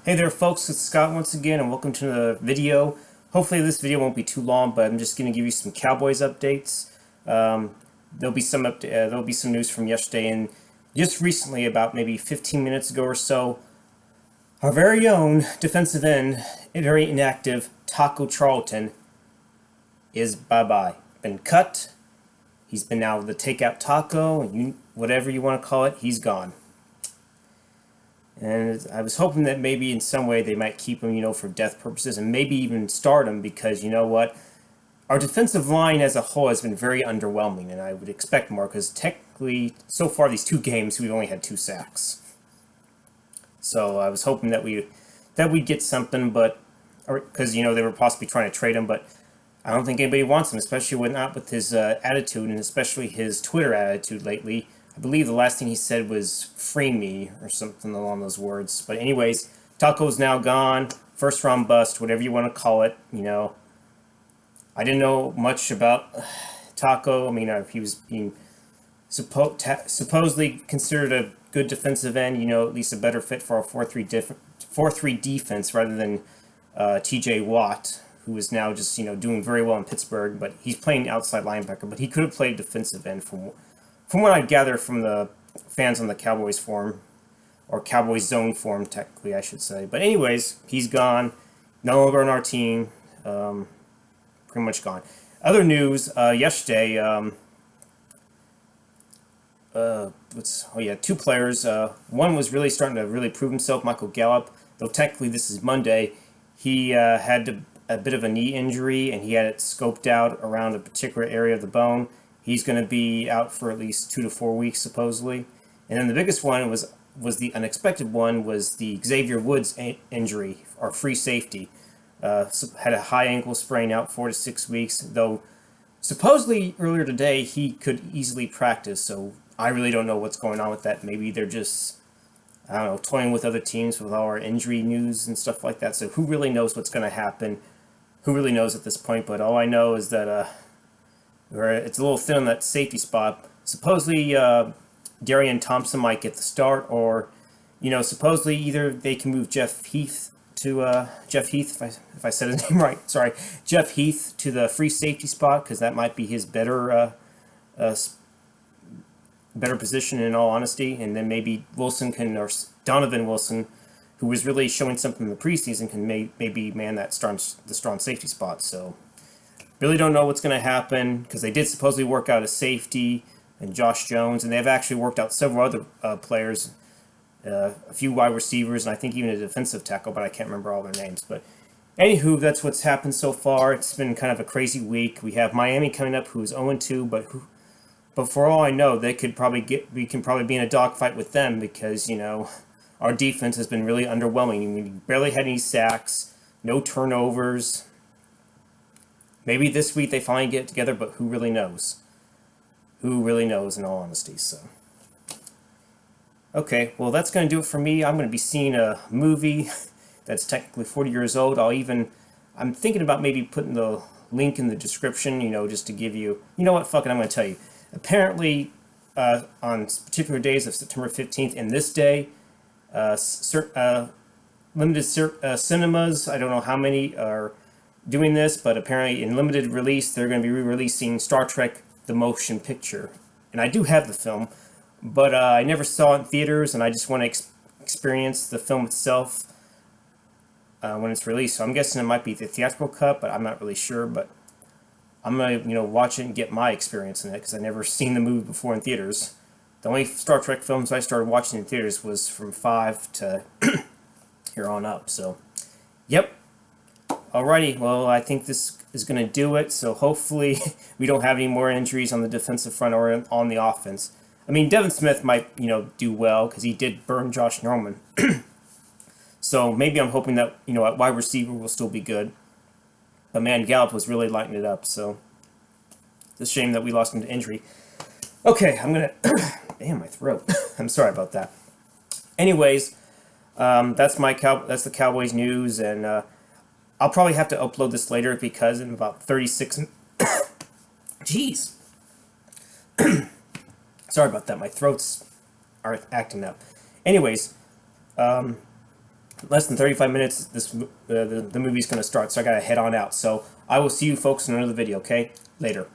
Hey there folks, it's Scott once again and welcome to the video. Hopefully this video won't be too long, but I'm just going to give you some Cowboys updates. There'll be some news from yesterday, and just recently, about maybe 15 minutes ago or so, our very own defensive end, very inactive Taco Charlton, is bye-bye. Been cut. He's been now the takeout taco, and whatever you want to call it, he's gone. And I was hoping that maybe in some way they might keep him, for depth purposes, and maybe even start him, because you know what? Our defensive line as a whole has been very underwhelming, and I would expect more, because technically, so far these two games, we've only had 2 sacks. So I was hoping that we'd get something, but because they were possibly trying to trade him, but I don't think anybody wants him, especially not with his attitude, and especially his Twitter attitude lately. I believe the last thing he said was "free me" or something along those words. But anyways, Taco's now gone. First round bust, whatever you want to call it. I didn't know much about Taco. I mean, he was being supposedly considered a good defensive end. At least a better fit for a 4-3 defense rather than T.J. Watt, who is now just doing very well in Pittsburgh. But he's playing outside linebacker. But he could have played defensive end from what I gather from the fans on the Cowboys forum, or Cowboys zone forum, technically, I should say. But anyways, he's gone. No longer on our team. Pretty much gone. Other news, yesterday, 2 players. One was really starting to really prove himself, Michael Gallup, though technically this is Monday. He had a bit of a knee injury, and he had it scoped out around a particular area of the bone. He's going to be out for at least 2 to 4 weeks, supposedly. And then the biggest one was the unexpected one, was the Xavier Woods injury, our free safety. Had a high ankle sprain, out 4 to 6 weeks, though supposedly earlier today he could easily practice. So I really don't know what's going on with that. Maybe they're just, I don't know, toying with other teams with all our injury news and stuff like that. So who really knows what's going to happen? Who really knows at this point? But all I know is that it's a little thin on that safety spot. Supposedly, Darian Thompson might get the start, or, supposedly either they can move Jeff Heath, if I said his name right, sorry, Jeff Heath to the free safety spot, because that might be his better position, in all honesty. And then maybe or Donovan Wilson, who was really showing something in the preseason, can maybe man the strong safety spot. So really don't know what's going to happen, because they did supposedly work out a safety and Josh Jones, and they've actually worked out several other players, a few wide receivers, and I think even a defensive tackle, but I can't remember all their names. But anywho, that's what's happened so far. It's been kind of a crazy week. We have Miami coming up, who's 0-2, but for all I know, we can probably be in a dogfight with them, because our defense has been really underwhelming. We barely had any sacks, no turnovers. Maybe this week they finally get it together, but who really knows? Who really knows, in all honesty? So, okay, well, that's going to do it for me. I'm going to be seeing a movie that's technically 40 years old. I'm thinking about maybe putting the link in the description, just to give you, what, fuck it, I'm going to tell you. Apparently, on particular days of September 15th and this day, limited cinemas, I don't know how many are doing this, but apparently in limited release, they're going to be re-releasing Star Trek: The Motion Picture. And I do have the film, but I never saw it in theaters, and I just want to experience the film itself when it's released. So I'm guessing it might be the theatrical cut, but I'm not really sure. But I'm going to, watch it and get my experience in it, because I've never seen the movie before in theaters. The only Star Trek films I started watching in theaters was from 5 to here on up. So, yep. Alrighty, well, I think this is going to do it, so hopefully we don't have any more injuries on the defensive front or on the offense. I mean, Devin Smith might, do well, because he did burn Josh Norman. So maybe I'm hoping that, at wide receiver will still be good. But man, Gallup was really lighting it up, so it's a shame that we lost him to injury. Okay, I'm going to... Damn, my throat. I'm sorry about that. Anyways, that's the Cowboys news, and I'll probably have to upload this later, because in about 36... Jeez. Sorry about that. My throats are acting up. Anyways, less than 35 minutes, the movie's going to start, so I got to head on out. So I will see you folks in another video, okay? Later.